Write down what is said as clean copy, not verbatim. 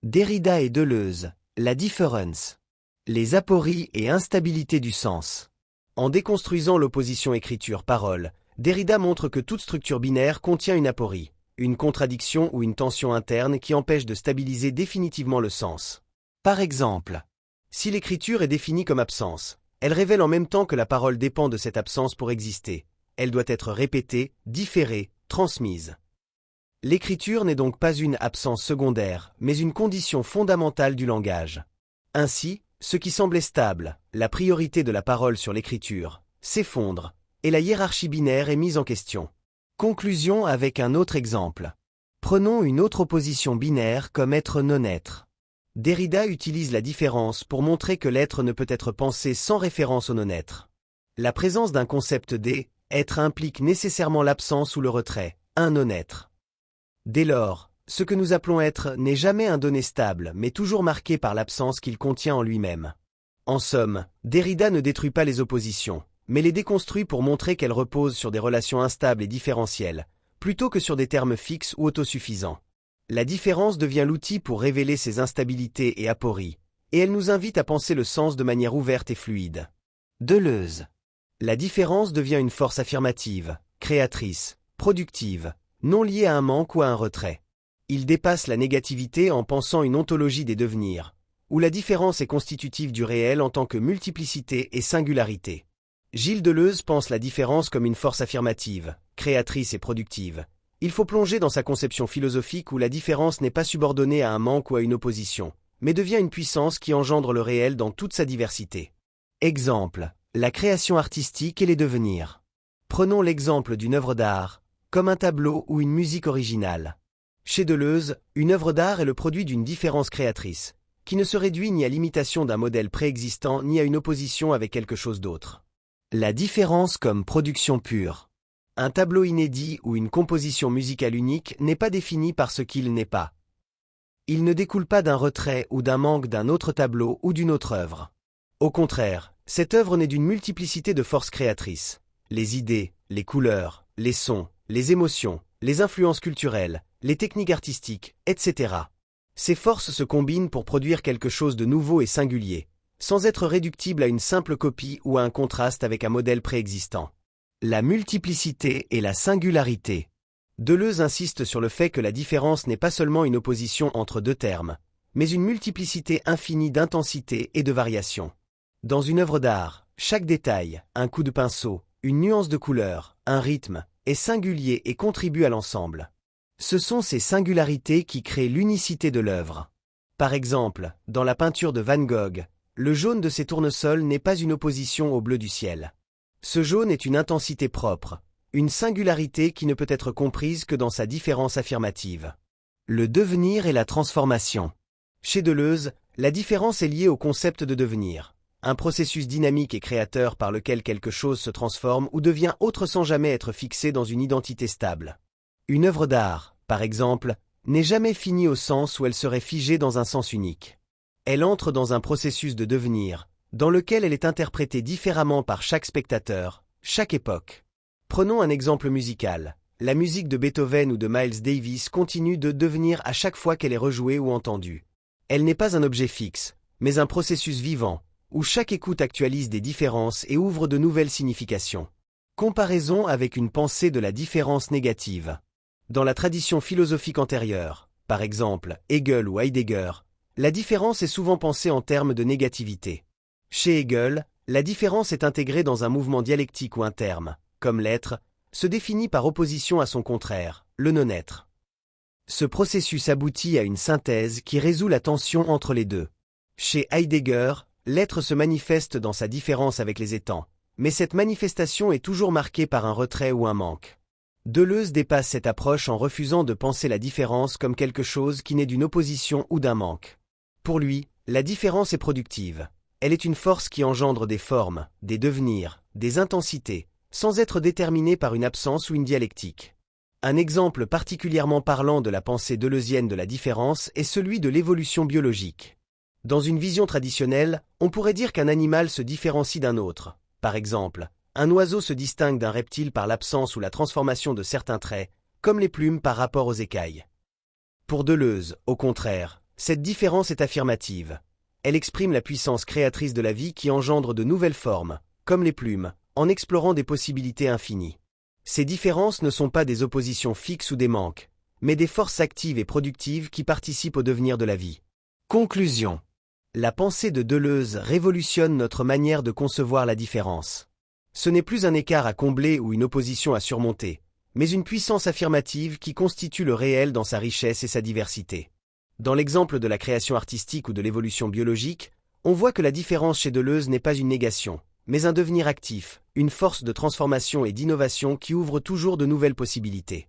Derrida et Deleuze, la différence. Les apories et instabilité du sens. En déconstruisant l'opposition écriture-parole, Derrida montre que toute structure binaire contient une aporie, une contradiction ou une tension interne qui empêche de stabiliser définitivement le sens. Par exemple, si l'écriture est définie comme absence, elle révèle en même temps que la parole dépend de cette absence pour exister. Elle doit être répétée, différée, transmise. L'écriture n'est donc pas une absence secondaire, mais une condition fondamentale du langage. Ainsi, ce qui semblait stable, la priorité de la parole sur l'écriture, s'effondre, et la hiérarchie binaire est mise en question. Conclusion avec un autre exemple. Prenons une autre opposition binaire comme être-non-être. Derrida utilise la différence pour montrer que l'être ne peut être pensé sans référence au non-être. La présence d'un concept d'être implique nécessairement l'absence ou le retrait, un non-être. Dès lors, ce que nous appelons être n'est jamais un donné stable, mais toujours marqué par l'absence qu'il contient en lui-même. En somme, Derrida ne détruit pas les oppositions, mais les déconstruit pour montrer qu'elles reposent sur des relations instables et différentielles, plutôt que sur des termes fixes ou autosuffisants. La différence devient l'outil pour révéler ces instabilités et apories, et elle nous invite à penser le sens de manière ouverte et fluide. Deleuze. La différence devient une force affirmative, créatrice, productive, non liée à un manque ou à un retrait. Il dépasse la négativité en pensant une ontologie des devenirs, où la différence est constitutive du réel en tant que multiplicité et singularité. Gilles Deleuze pense la différence comme une force affirmative, créatrice et productive. Il faut plonger dans sa conception philosophique où la différence n'est pas subordonnée à un manque ou à une opposition, mais devient une puissance qui engendre le réel dans toute sa diversité. Exemple, la création artistique et les devenirs. Prenons l'exemple d'une œuvre d'art, comme un tableau ou une musique originale. Chez Deleuze, une œuvre d'art est le produit d'une différence créatrice, qui ne se réduit ni à l'imitation d'un modèle préexistant ni à une opposition avec quelque chose d'autre. La différence comme production pure. Un tableau inédit ou une composition musicale unique n'est pas défini par ce qu'il n'est pas. Il ne découle pas d'un retrait ou d'un manque d'un autre tableau ou d'une autre œuvre. Au contraire, cette œuvre naît d'une multiplicité de forces créatrices. Les idées, les couleurs, les sons, les émotions, les influences culturelles, les techniques artistiques, etc. Ces forces se combinent pour produire quelque chose de nouveau et singulier, sans être réductible à une simple copie ou à un contraste avec un modèle préexistant. La multiplicité et la singularité. Deleuze insiste sur le fait que la différence n'est pas seulement une opposition entre deux termes, mais une multiplicité infinie d'intensité et de variation. Dans une œuvre d'art, chaque détail, un coup de pinceau, une nuance de couleur, un rythme, est singulier et contribue à l'ensemble. Ce sont ces singularités qui créent l'unicité de l'œuvre. Par exemple, dans la peinture de Van Gogh, le jaune de ses tournesols n'est pas une opposition au bleu du ciel. Ce jaune est une intensité propre, une singularité qui ne peut être comprise que dans sa différence affirmative. Le devenir et la transformation. Chez Deleuze, la différence est liée au concept de devenir, un processus dynamique et créateur par lequel quelque chose se transforme ou devient autre sans jamais être fixé dans une identité stable. Une œuvre d'art, par exemple, n'est jamais finie au sens où elle serait figée dans un sens unique. Elle entre dans un processus de devenir, dans lequel elle est interprétée différemment par chaque spectateur, chaque époque. Prenons un exemple musical. La musique de Beethoven ou de Miles Davis continue de devenir à chaque fois qu'elle est rejouée ou entendue. Elle n'est pas un objet fixe, mais un processus vivant, où chaque écoute actualise des différences et ouvre de nouvelles significations. Comparaison avec une pensée de la différence négative. Dans la tradition philosophique antérieure, par exemple Hegel ou Heidegger, la différence est souvent pensée en termes de négativité. Chez Hegel, la différence est intégrée dans un mouvement dialectique où un terme, comme l'être, se définit par opposition à son contraire, le non-être. Ce processus aboutit à une synthèse qui résout la tension entre les deux. Chez Heidegger, l'être se manifeste dans sa différence avec les étangs, mais cette manifestation est toujours marquée par un retrait ou un manque. Deleuze dépasse cette approche en refusant de penser la différence comme quelque chose qui naît d'une opposition ou d'un manque. Pour lui, la différence est productive. Elle est une force qui engendre des formes, des devenirs, des intensités, sans être déterminée par une absence ou une dialectique. Un exemple particulièrement parlant de la pensée deleuzienne de la différence est celui de l'évolution biologique. Dans une vision traditionnelle, on pourrait dire qu'un animal se différencie d'un autre. Par exemple, un oiseau se distingue d'un reptile par l'absence ou la transformation de certains traits, comme les plumes par rapport aux écailles. Pour Deleuze, au contraire, Cette différence est affirmative. Elle exprime la puissance créatrice de la vie qui engendre de nouvelles formes, comme les plumes, en explorant des possibilités infinies. Ces différences ne sont pas des oppositions fixes ou des manques, mais des forces actives et productives qui participent au devenir de la vie. Conclusion. La pensée de Deleuze révolutionne notre manière de concevoir la différence. Ce n'est plus un écart à combler ou une opposition à surmonter, mais une puissance affirmative qui constitue le réel dans sa richesse et sa diversité. Dans l'exemple de la création artistique ou de l'évolution biologique, on voit que la différence chez Deleuze n'est pas une négation, mais un devenir actif, une force de transformation et d'innovation qui ouvre toujours de nouvelles possibilités.